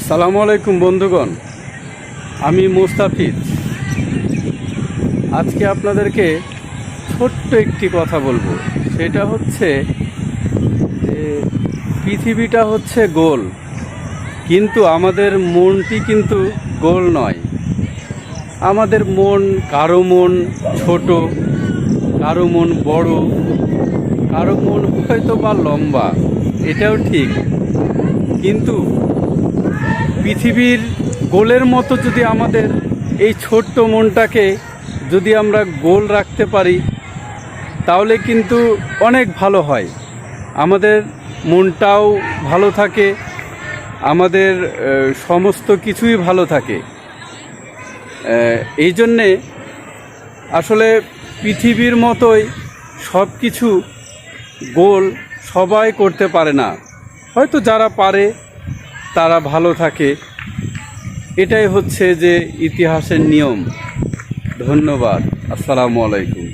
আসসালামু আলাইকুম বন্ধুগণ, আমি মুস্তাফিজ। আজকে আপনাদেরকে ছোট্ট একটি কথা বলবো। সেটা হচ্ছে যে পৃথিবীটা হচ্ছে গোল, কিন্তু আমাদের মনটি কিন্তু গোল নয়। আমাদের মন, কারো মন ছোট, কারো মন বড়, কারো মন হয়তো বা লম্বা, এটাও ঠিক। কিন্তু পৃথিবীর গোলের মতো যদি আমাদের এই ছোট্ট মনটাকে যদি আমরা গোল রাখতে পারি, তাহলে কিন্তু অনেক ভালো হয়। আমাদের মনটাও ভালো থাকে, আমাদের সমস্ত কিছুই ভালো থাকে। এই জন্যে আসলে পৃথিবীর মতোই সব কিছু গোল সবাই করতে পারে না, হয়তো যারা পারে তারা ভালো থাকে। এটাই হচ্ছে যে ইতিহাসের নিয়ম। ধন্যবাদ। আসসালামু আলাইকুম।